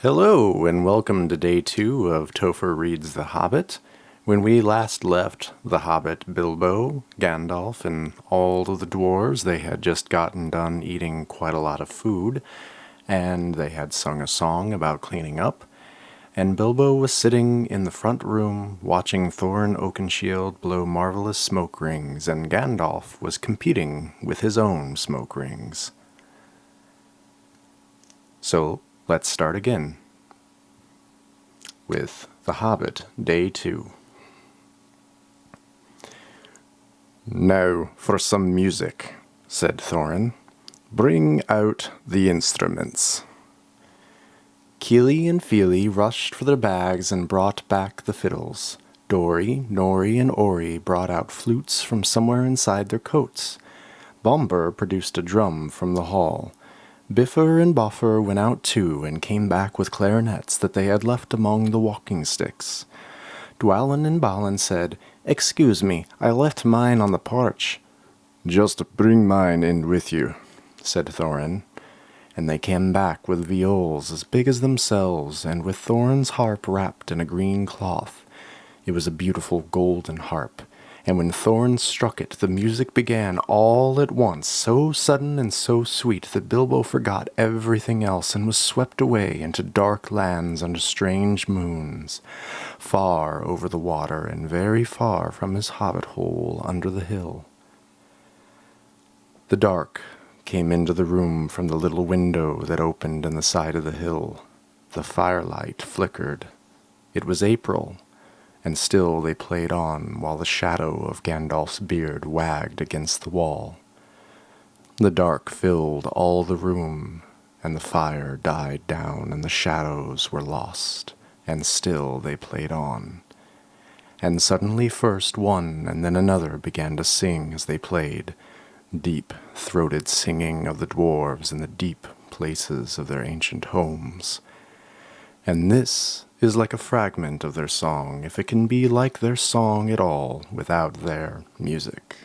Hello, and welcome to day 2 of Topher Reads The Hobbit. When we last left the Hobbit Bilbo, Gandalf, and all of the dwarves, they had just gotten done eating quite a lot of food, and they had sung a song about cleaning up, and Bilbo was sitting in the front room watching Thorin Oakenshield blow marvelous smoke rings, and Gandalf was competing with his own smoke rings. So, let's start again with The Hobbit, Day 2. "Now for some music," said Thorin. "Bring out the instruments." Keely and Feely rushed for their bags and brought back the fiddles. Dory, Nori, and Ori brought out flutes from somewhere inside their coats. Bombur produced a drum from the hall. Bifur and Boffer went out too and came back with clarinets that they had left among the walking sticks. Dwalin and Balin said, "Excuse me, I left mine on the porch." "Just bring mine in with you," said Thorin. And they came back with viols as big as themselves, and with Thorin's harp wrapped in a green cloth. It was a beautiful golden harp, and when Thorin struck it, the music began all at once, so sudden and so sweet that Bilbo forgot everything else and was swept away into dark lands under strange moons, far over the water and very far from his hobbit hole under the hill. The dark came into the room from the little window that opened in the side of the hill. The firelight flickered. It was April, and still they played on while the shadow of Gandalf's beard wagged against the wall. The dark filled all the room, and the fire died down, and the shadows were lost, and still they played on. And suddenly first one and then another began to sing as they played, deep-throated singing of the dwarves in the deep places of their ancient homes. And this is like a fragment of their song, if it can be like their song at all without their music.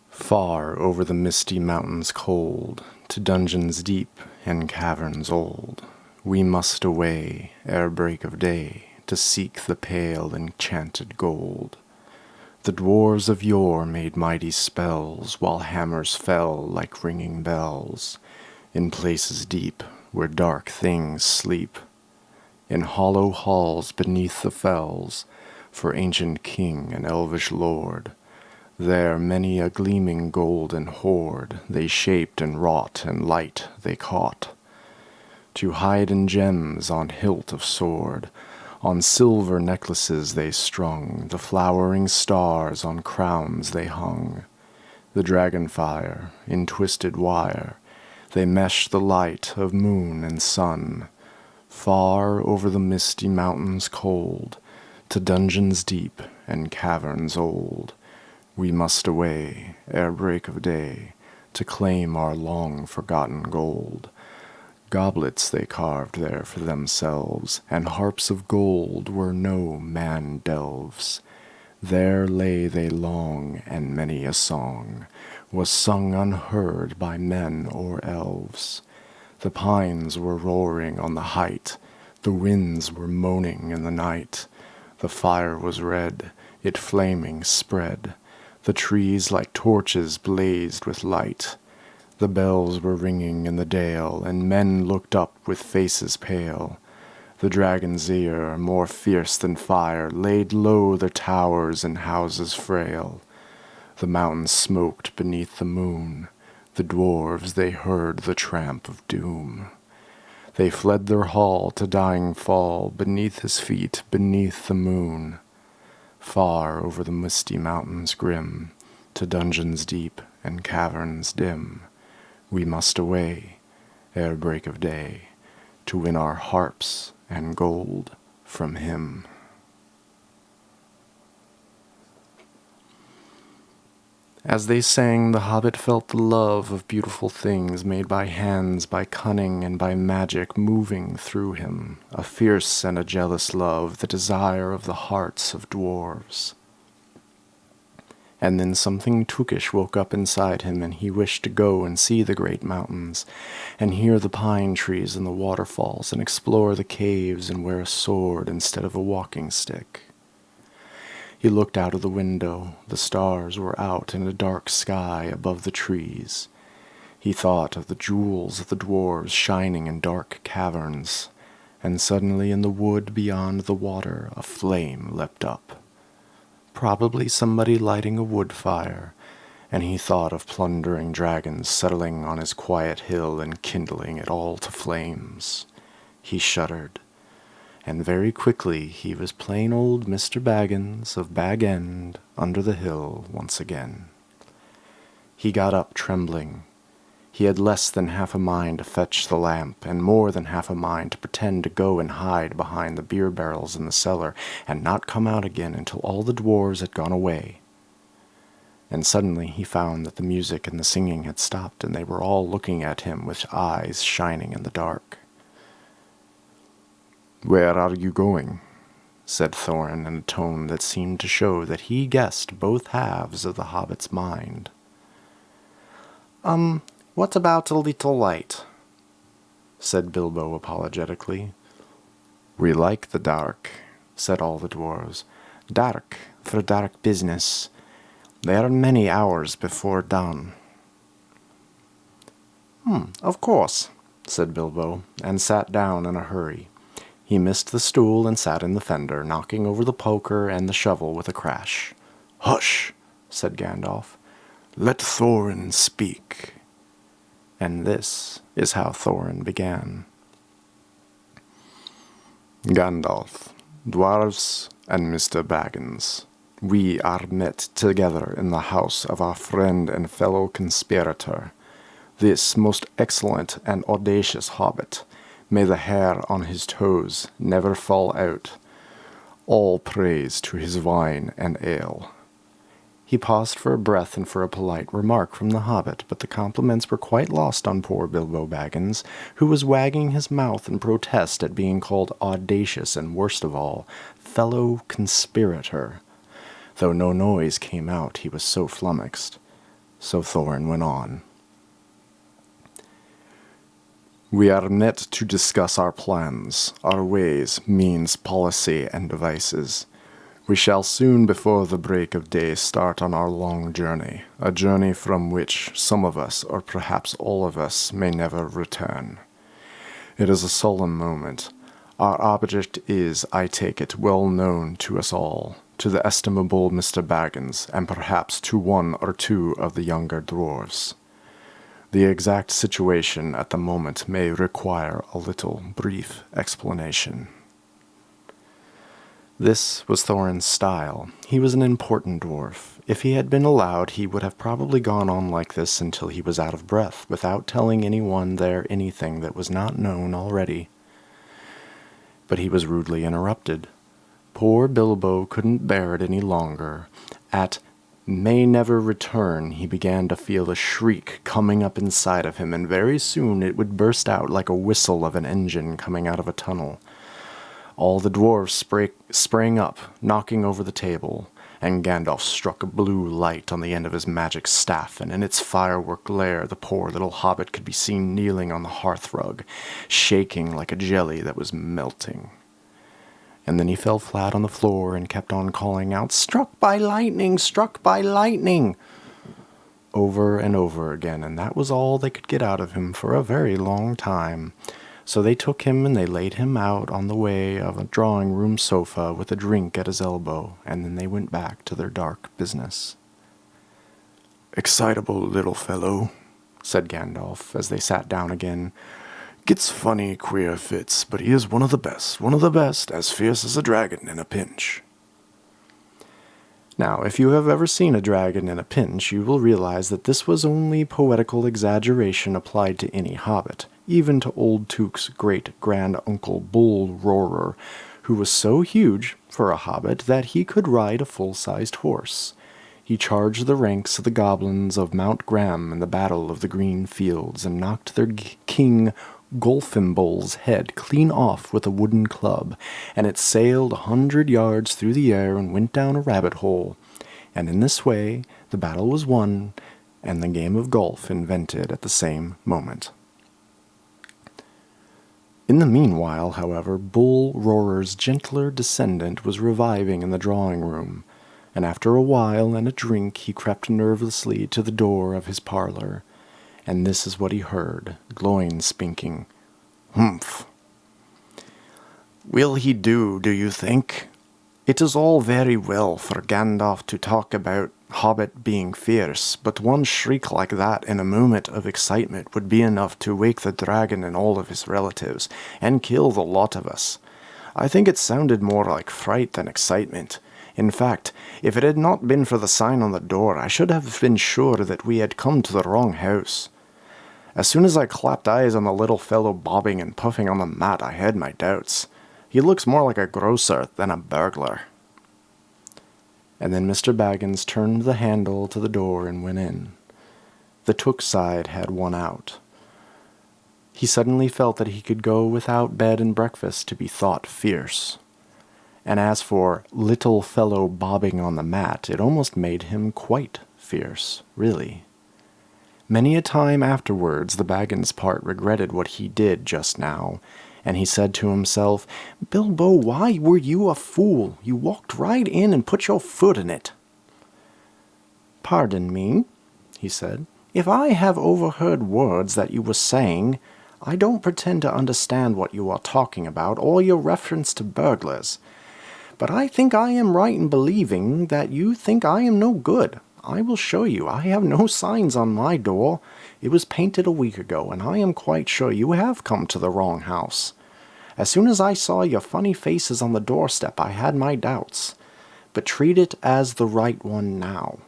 Far over the misty mountains cold, to dungeons deep and caverns old, we must away ere break of day to seek the pale enchanted gold. The dwarves of yore made mighty spells, while hammers fell like ringing bells, in places deep where dark things sleep, in hollow halls beneath the fells, for ancient king and elvish lord. There many a gleaming golden hoard they shaped and wrought, and light they caught, to hide in gems on hilt of sword. On silver necklaces they strung, the flowering stars on crowns they hung. The dragonfire, in twisted wire, they meshed the light of moon and sun. Far over the misty mountains cold, to dungeons deep and caverns old, we must away ere break of day to claim our long-forgotten gold. Goblets they carved there for themselves, and harps of gold where no man delves. There lay they long, and many a song was sung unheard by men or elves. The pines were roaring on the height, the winds were moaning in the night. The fire was red, it flaming spread, the trees like torches blazed with light. The bells were ringing in the dale, and men looked up with faces pale. The dragon's ear, more fierce than fire, laid low their towers and houses frail. The mountains smoked beneath the moon. The dwarves, they heard the tramp of doom. They fled their hall to dying fall, beneath his feet, beneath the moon. Far over the misty mountains grim, to dungeons deep and caverns dim, we must away ere break of day to win our harps and gold from him. As they sang, the hobbit felt the love of beautiful things made by hands, by cunning, and by magic moving through him, a fierce and a jealous love, the desire of the hearts of dwarves. And then something tookish woke up inside him, and he wished to go and see the great mountains, and hear the pine trees and the waterfalls, and explore the caves, and wear a sword instead of a walking stick. He looked out of the window. The stars were out in a dark sky above the trees. He thought of the jewels of the dwarves shining in dark caverns, and suddenly in the wood beyond the water a flame leapt up. Probably somebody lighting a wood fire, and he thought of plundering dragons settling on his quiet hill and kindling it all to flames. He shuddered, and very quickly he was plain old Mr. Baggins of Bag End under the hill once again. He got up trembling. He had less than half a mind to fetch the lamp, and more than half a mind to pretend to go and hide behind the beer barrels in the cellar, and not come out again until all the dwarves had gone away. And suddenly he found that the music and the singing had stopped, and they were all looking at him with eyes shining in the dark. "Where are you going?" said Thorin in a tone that seemed to show that he guessed both halves of the hobbit's mind. What about a little light?" said Bilbo apologetically. "We like the dark," said all the dwarves. "Dark for dark business. They are many hours before dawn." Of course," said Bilbo, and sat down in a hurry. He missed the stool and sat in the fender, knocking over the poker and the shovel with a crash. "Hush," said Gandalf. "Let Thorin speak." And this is how Thorin began. "Gandalf, dwarves, and Mr. Baggins, we are met together in the house of our friend and fellow conspirator, this most excellent and audacious hobbit. May the hair on his toes never fall out. All praise to his wine and ale." He paused for a breath and for a polite remark from the hobbit, but the compliments were quite lost on poor Bilbo Baggins, who was wagging his mouth in protest at being called audacious and, worst of all, fellow conspirator. Though no noise came out, he was so flummoxed. So Thorin went on. "We are met to discuss our plans, our ways, means, policy, and devices. We shall soon before the break of day start on our long journey, a journey from which some of us, or perhaps all of us, may never return. It is a solemn moment. Our object is, I take it, well known to us all, to the estimable Mr. Baggins, and perhaps to one or two of the younger dwarves. The exact situation at the moment may require a little brief explanation." This was Thorin's style. He was an important dwarf. If he had been allowed, he would have probably gone on like this until he was out of breath, without telling anyone there anything that was not known already. But he was rudely interrupted. Poor Bilbo couldn't bear it any longer. At "may never return," he began to feel a shriek coming up inside of him, and very soon it would burst out like a whistle of an engine coming out of a tunnel. All the dwarves sprang up, knocking over the table, and Gandalf struck a blue light on the end of his magic staff, and in its firework glare the poor little hobbit could be seen kneeling on the hearthrug, shaking like a jelly that was melting. And then he fell flat on the floor and kept on calling out, "Struck by lightning! Struck by lightning!" over and over again, and that was all they could get out of him for a very long time. So they took him and they laid him out on the way of a drawing-room sofa with a drink at his elbow, and then they went back to their dark business. "Excitable little fellow," said Gandalf, as they sat down again. "Gets funny, queer fits, but he is one of the best, as fierce as a dragon in a pinch." Now, if you have ever seen a dragon in a pinch, you will realize that this was only poetical exaggeration applied to any hobbit, even to Old Took's great-grand-uncle Bull Roarer, who was so huge, for a hobbit, that he could ride a full-sized horse. He charged the ranks of the goblins of Mount Graham in the Battle of the Green Fields, and knocked their king Golfimbol's head clean off with a wooden club, and it sailed 100 yards through the air and went down a rabbit hole. and in this way the battle was won and the game of golf invented at the same moment. In the meanwhile, however, Bull Roarer's gentler descendant was reviving in the drawing-room, and after a while and a drink he crept nervously to the door of his parlor, and this is what he heard, Gloin speaking. "Humph. Will he do you think? It is all very well for Gandalf to talk about Hobbit being fierce, but one shriek like that in a moment of excitement would be enough to wake the dragon and all of his relatives, and kill the lot of us. I think it sounded more like fright than excitement. In fact, if it had not been for the sign on the door, I should have been sure that we had come to the wrong house. As soon as I clapped eyes on the little fellow bobbing and puffing on the mat, I had my doubts. He looks more like a grocer than a burglar." And then Mr. Baggins turned the handle to the door and went in. The Took side had won out. He suddenly felt that he could go without bed and breakfast to be thought fierce. And as for little fellow bobbing on the mat, it almost made him quite fierce, really. Many a time afterwards the Baggins part regretted what he did just now, and he said to himself, "Bilbo, why were you a fool? You walked right in and put your foot in it." "Pardon me," he said, "if I have overheard words that you were saying. I don't pretend to understand what you are talking about, or your reference to burglars. But I think I am right in believing that you think I am no good. I will show you. I have no signs on my door. It was painted a week ago, and I am quite sure you have come to the wrong house. As soon as I saw your funny faces on the doorstep, I had my doubts. But treat it as the right one now.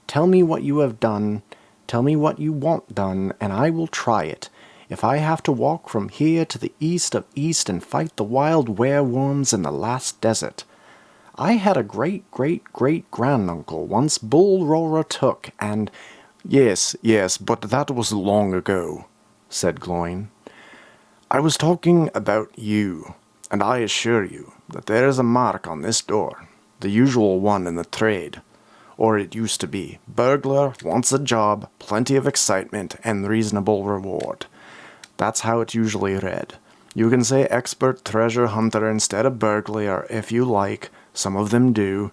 Tell me what you have done. Tell me what you want done, and I will try it. If I have to walk from here to the east of east and fight the wild wereworms in the last desert. I had a great-great-great-granduncle once Bull Roarer took, and—" Yes, but that was long ago," said Gloin. "I was talking about you, and I assure you that there is a mark on this door, the usual one in the trade, or it used to be, burglar, wants a job, plenty of excitement, and reasonable reward. That's how it usually read. You can say expert treasure hunter instead of burglar if you like. Some of them do.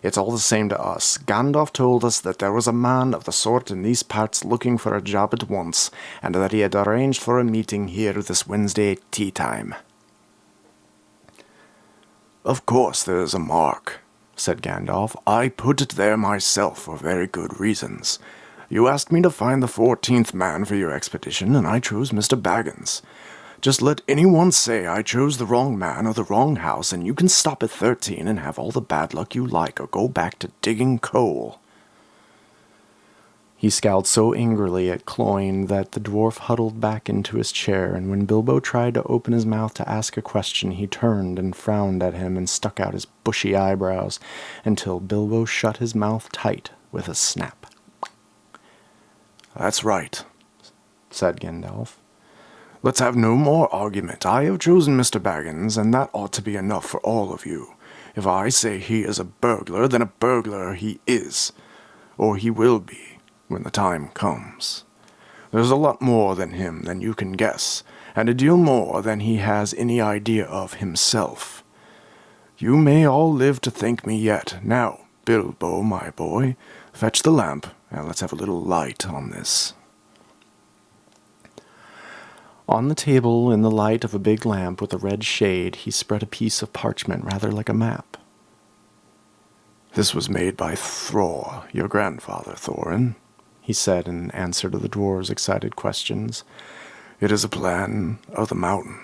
It's all the same to us. Gandalf told us that there was a man of the sort in these parts looking for a job at once, and that he had arranged for a meeting here this Wednesday tea time." "Of course there is a mark," said Gandalf. "I put it there myself for very good reasons. You asked me to find the 14th man for your expedition, and I chose Mr. Baggins. Just let anyone say I chose the wrong man or the wrong house, and you can stop at 13 and have all the bad luck you like, or go back to digging coal." He scowled so angrily at Gloin that the dwarf huddled back into his chair, and when Bilbo tried to open his mouth to ask a question, he turned and frowned at him and stuck out his bushy eyebrows, until Bilbo shut his mouth tight with a snap. "That's right," said Gandalf. "Let's have no more argument. I have chosen Mr. Baggins, and that ought to be enough for all of you. If I say he is a burglar, then a burglar he is. Or he will be, when the time comes. There's a lot more than him than you can guess, and a deal more than he has any idea of himself. You may all live to thank me yet. Now, Bilbo, my boy, fetch the lamp, and let's have a little light on this." On the table, in the light of a big lamp with a red shade, he spread a piece of parchment rather like a map. "This was made by Thror, your grandfather, Thorin," he said in answer to the dwarves' excited questions. "It is a plan of the mountain."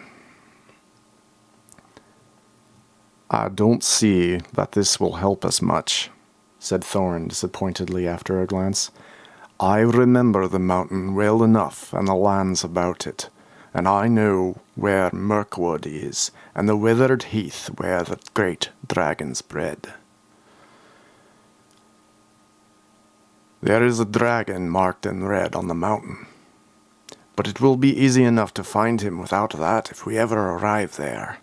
"I don't see that this will help us much," said Thorin disappointedly after a glance. "I remember the mountain well enough and the lands about it, and I know where Mirkwood is, and the withered heath where the great dragons bred. There is a dragon marked in red on the mountain, but it will be easy enough to find him without that if we ever arrive there.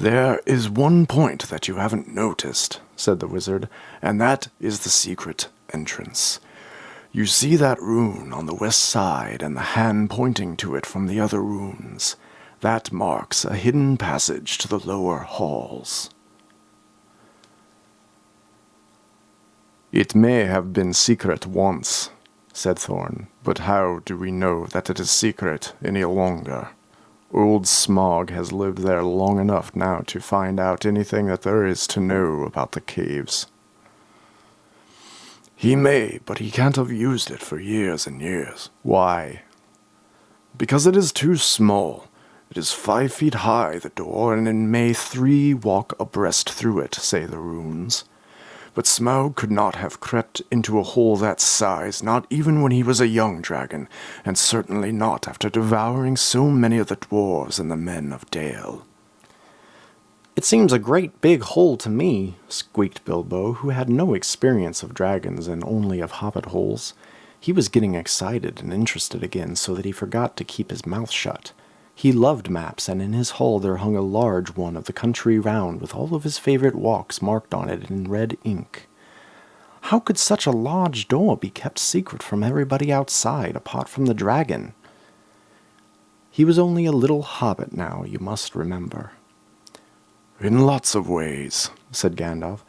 There is one point that you haven't noticed," said the wizard, "and that is the secret entrance. You see that rune on the west side and the hand pointing to it from the other runes. That marks a hidden passage to the lower halls." "It may have been secret once," said Thorn, "but how do we know that it is secret any longer? Old Smog has lived there long enough now to find out anything that there is to know about the caves." "He may, but he can't have used it for years and years." "Why?" "Because it is too small. It is 5 feet high, the door, and in may 3 walk abreast through it, say the runes. But Smaug could not have crept into a hole that size, not even when he was a young dragon, and certainly not after devouring so many of the dwarves and the men of Dale." "It seems a great big hole to me," squeaked Bilbo, who had no experience of dragons and only of hobbit holes. He was getting excited and interested again, so that he forgot to keep his mouth shut. He loved maps, and in his hall there hung a large one of the country round, with all of his favorite walks marked on it in red ink. How could such a large door be kept secret from everybody outside, apart from the dragon? He was only a little hobbit now, you must remember. "In lots of ways," said Gandalf.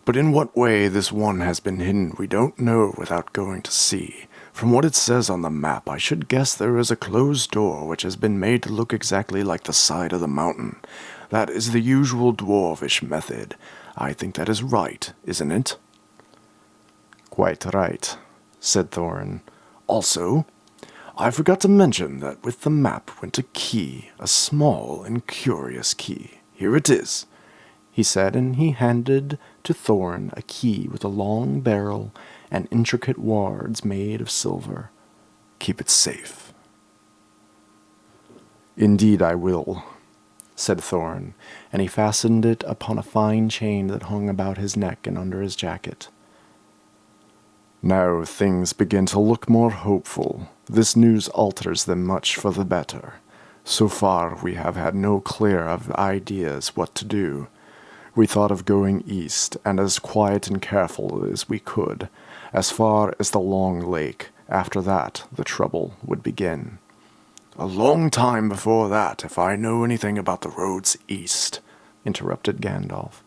"But in what way this one has been hidden we don't know without going to see. From what it says on the map, I should guess there is a closed door which has been made to look exactly like the side of the mountain. That is the usual dwarvish method. I think that is right, isn't it?" "Quite right," said Thorin. "Also, I forgot to mention that with the map went a key, a small and curious key. Here it is," he said, and he handed to Thorin a key with a long barrel and intricate wards made of silver. "Keep it safe." "Indeed I will," said Thorin, and he fastened it upon a fine chain that hung about his neck and under his jacket. "Now things begin to look more hopeful. This news alters them much for the better. So far we have had no clear ideas what to do. We thought of going east, and as quiet and careful as we could, as far as the Long Lake. After that, the trouble would begin." "A long time before that, if I know anything about the roads east," interrupted Gandalf.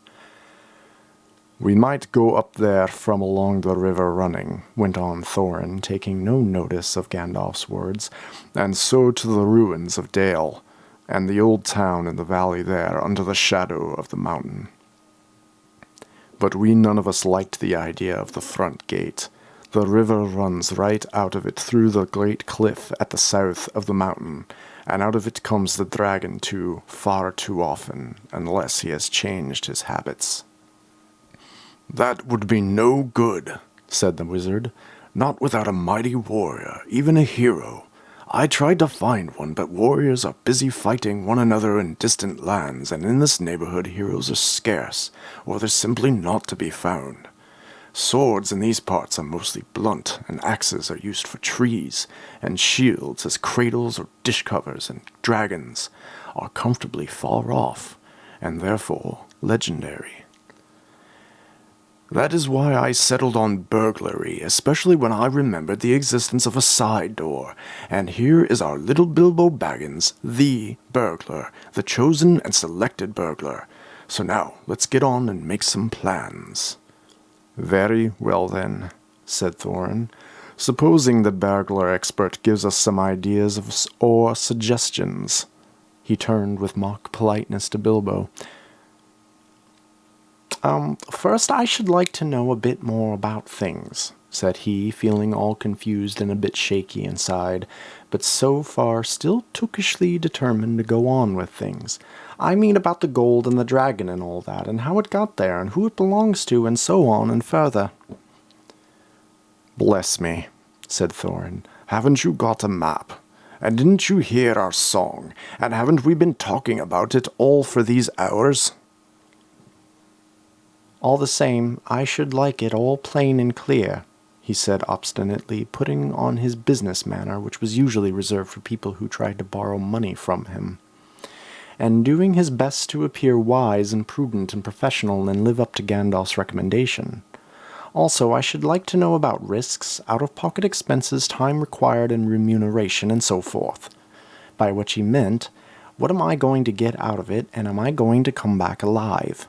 "We might go up there from along the river running," went on Thorin, taking no notice of Gandalf's words, "and so to the ruins of Dale, and the old town in the valley there under the shadow of the mountain. But we none of us liked the idea of the front gate. The river runs right out of it through the great cliff at the south of the mountain, and out of it comes the dragon too, far too often, unless he has changed his habits." "That would be no good," said the wizard. "Not without a mighty warrior, even a hero. I tried to find one, but warriors are busy fighting one another in distant lands, and in this neighborhood heroes are scarce, or they're simply not to be found. Swords in these parts are mostly blunt, and axes are used for trees, and shields as cradles or dish covers, and dragons are comfortably far off, and therefore legendary. That is why I settled on burglary, especially when I remembered the existence of a side door, and here is our little Bilbo Baggins, the burglar, the chosen and selected burglar. So now, let's get on and make some plans." "Very well then," said Thorin. "Supposing the burglar expert gives us some ideas or suggestions." He turned with mock politeness to Bilbo. First I should like to know a bit more about things," said he, feeling all confused and a bit shaky inside, but so far still tookishly determined to go on with things. "I mean about the gold and the dragon and all that, and how it got there, and who it belongs to, and so on and further." "Bless me," said Thorin. "Haven't you got a map? And didn't you hear our song? And haven't we been talking about it all for these hours?" "All the same, I should like it all plain and clear," he said obstinately, putting on his business manner, which was usually reserved for people who tried to borrow money from him. and doing his best to appear wise and prudent and professional and live up to Gandalf's recommendation. Also, I should like to know about risks, out-of-pocket expenses, time required, and remuneration, and so forth. By which he meant, what am I going to get out of it, and am I going to come back alive?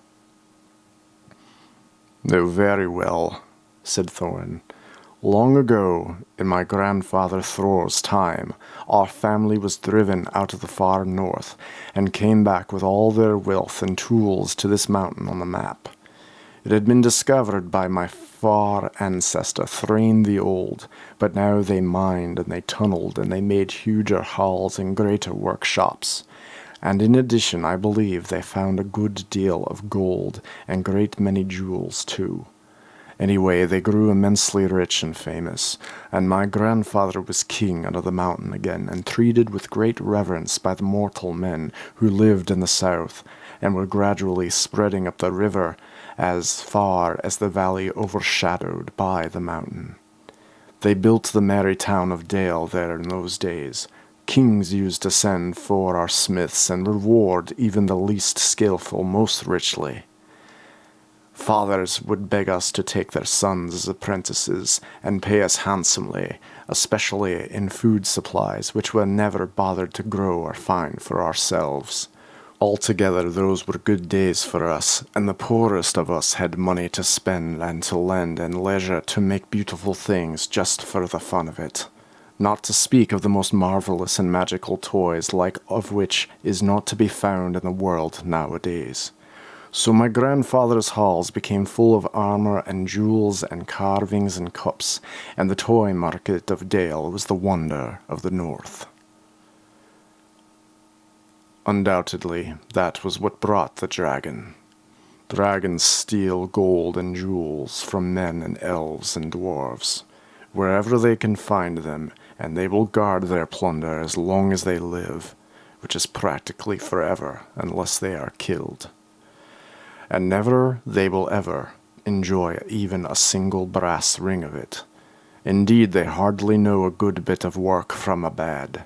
"Oh, very well," said Thorin. "Long ago, in my grandfather Thror's time, our family was driven out of the far north, and came back with all their wealth and tools to this mountain on the map. It had been discovered by my far ancestor Thrain the Old, but now they mined and they tunneled and they made huger halls and greater workshops. And in addition, I believe they found a good deal of gold and great many jewels too. Anyway, they grew immensely rich and famous, and my grandfather was king under the mountain again, and treated with great reverence by the mortal men who lived in the south, and were gradually spreading up the river as far as the valley overshadowed by the mountain. They built the merry town of Dale there in those days. Kings used to send for our smiths and reward even the least skillful most richly. Fathers would beg us to take their sons as apprentices and pay us handsomely, especially in food supplies, which were never bothered to grow or find for ourselves. Altogether, those were good days for us, and the poorest of us had money to spend and to lend and leisure to make beautiful things just for the fun of it. Not to speak of the most marvelous and magical toys, like of which is not to be found in the world nowadays. So my grandfather's halls became full of armor and jewels and carvings and cups, and the toy market of Dale was the wonder of the north. Undoubtedly, that was what brought the dragon. Dragons steal gold and jewels from men and elves and dwarves, wherever they can find them, and they will guard their plunder as long as they live, which is practically forever unless they are killed. And never they will ever enjoy even a single brass ring of it. Indeed, they hardly know a good bit of work from a bad,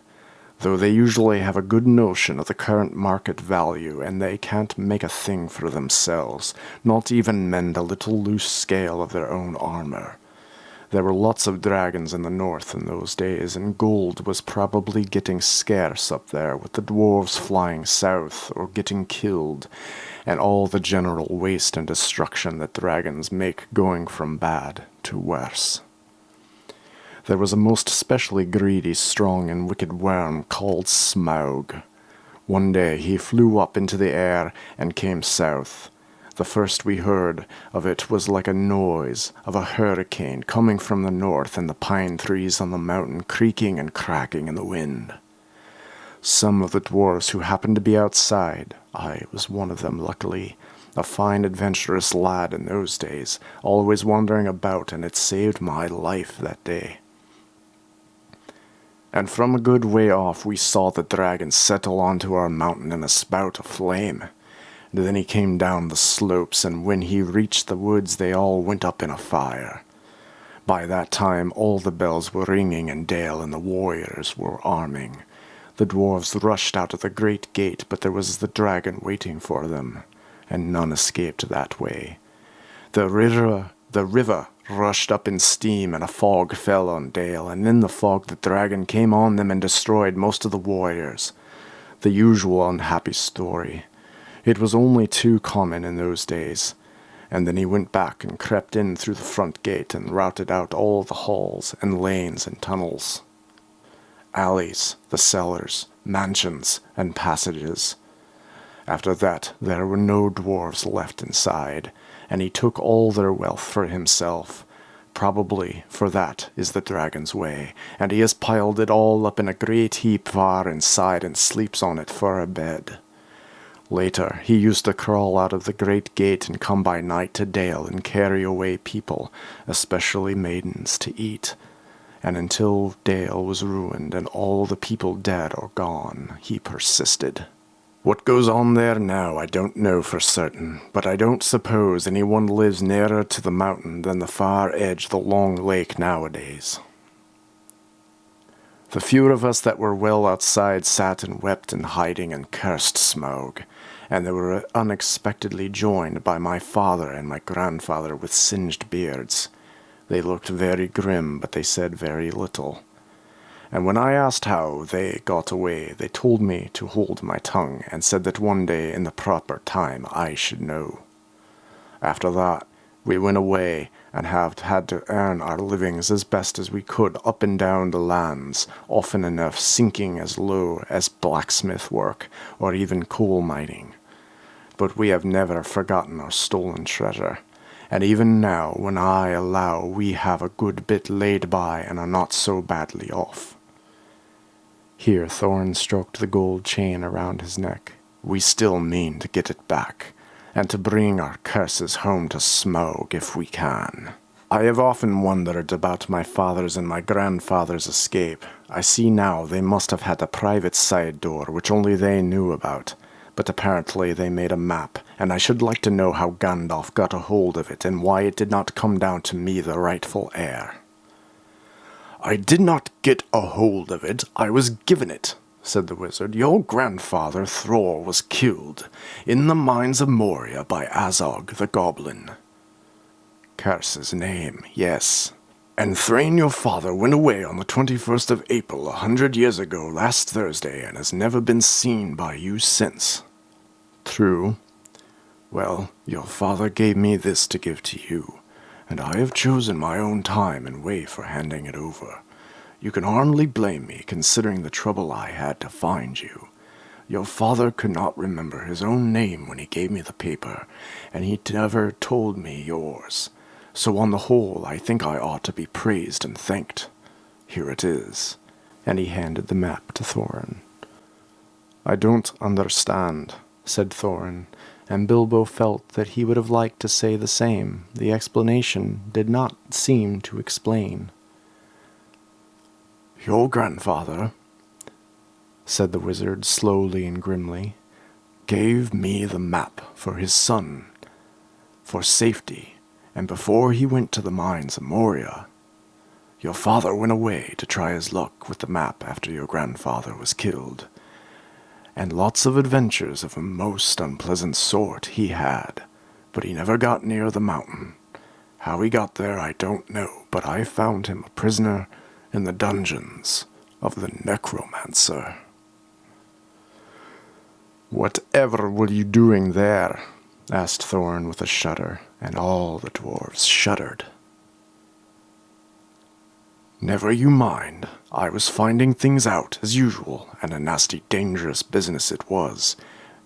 though they usually have a good notion of the current market value, and they can't make a thing for themselves, not even mend a little loose scale of their own armor. There were lots of dragons in the north in those days, and gold was probably getting scarce up there, with the dwarves flying south or getting killed, and all the general waste and destruction that dragons make going from bad to worse. There was a most especially greedy, strong, and wicked worm called Smaug. One day he flew up into the air and came south. The first we heard of it was like a noise of a hurricane coming from the north, and the pine trees on the mountain creaking and cracking in the wind. Some of the dwarves who happened to be outside, I was one of them luckily, a fine adventurous lad in those days, always wandering about, and it saved my life that day. And from a good way off we saw the dragon settle onto our mountain in a spout of flame. And then he came down the slopes, and when he reached the woods they all went up in a fire. By that time all the bells were ringing in Dale, and the warriors were arming. The dwarves rushed out of the great gate, but there was the dragon waiting for them, and none escaped that way. The river rushed up in steam, and a fog fell on Dale, and in the fog the dragon came on them and destroyed most of the warriors. The usual unhappy story. It was only too common in those days. And then he went back and crept in through the front gate and routed out all the halls and lanes and tunnels, alleys, the cellars, mansions, and passages. After that there were no dwarves left inside, and he took all their wealth for himself. Probably, for that is the dragon's way, and he has piled it all up in a great heap far inside and sleeps on it for a bed. Later, he used to crawl out of the great gate and come by night to Dale and carry away people, especially maidens, to eat. And until Dale was ruined and all the people dead or gone, he persisted. What goes on there now I don't know for certain, but I don't suppose anyone lives nearer to the mountain than the far edge of the long lake nowadays. The few of us that were well outside sat and wept in hiding and cursed Smaug, and they were unexpectedly joined by my father and my grandfather with singed beards. They looked very grim, but they said very little. And when I asked how they got away, they told me to hold my tongue, and said that one day in the proper time I should know. After that, we went away, and have had to earn our livings as best as we could up and down the lands, often enough sinking as low as blacksmith work, or even coal mining. But we have never forgotten our stolen treasure, and even now, when I allow we have a good bit laid by and are not so badly off. Here Thorin stroked the gold chain around his neck. We still mean to get it back, and to bring our curses home to Smaug if we can. I have often wondered about my father's and my grandfather's escape. I see now they must have had a private side door which only they knew about, but apparently they made a map, and I should like to know how Gandalf got a hold of it and why it did not come down to me, the rightful heir. I did not get a hold of it, I was given it, said the wizard. Your grandfather, Thror, was killed in the mines of Moria by Azog the Goblin. Curse his name, yes. And Thrain, your father, went away on the 21st of April 100 years ago last Thursday and has never been seen by you since. True. Well, your father gave me this to give to you, and I have chosen my own time and way for handing it over. You can hardly blame me, considering the trouble I had to find you. Your father could not remember his own name when he gave me the paper, and he never told me yours. So on the whole, I think I ought to be praised and thanked. Here it is. And he handed the map to Thorin. I don't understand, said Thorin, and Bilbo felt that he would have liked to say the same. The explanation did not seem to explain. Your grandfather, said the wizard slowly and grimly, gave me the map for his son, for safety, and before he went to the mines of Moria, your father went away to try his luck with the map after your grandfather was killed. And lots of adventures of a most unpleasant sort he had, but he never got near the mountain. How he got there I don't know, but I found him a prisoner in the dungeons of the Necromancer. Whatever were you doing there? Asked Thorin with a shudder, and all the dwarves shuddered. Never you mind. I was finding things out, as usual, and a nasty dangerous business it was.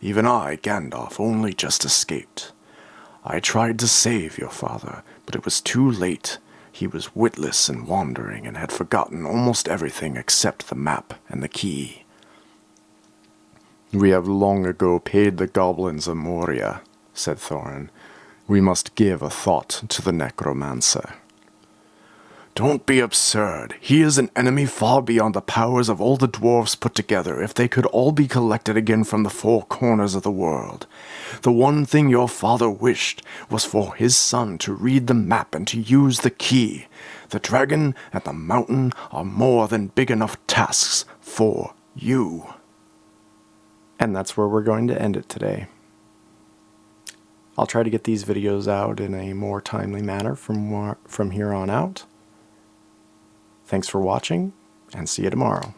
Even I, Gandalf, only just escaped. I tried to save your father, but it was too late. He was witless and wandering, and had forgotten almost everything except the map and the key. We have long ago paid the goblins of Moria, said Thorin. We must give a thought to the Necromancer. Don't be absurd. He is an enemy far beyond the powers of all the dwarves put together if they could all be collected again from the four corners of the world. The one thing your father wished was for his son to read the map and to use the key. The dragon and the mountain are more than big enough tasks for you. And that's where we're going to end it today. I'll try to get these videos out in a more timely manner from here on out. Thanks for watching, and see you tomorrow.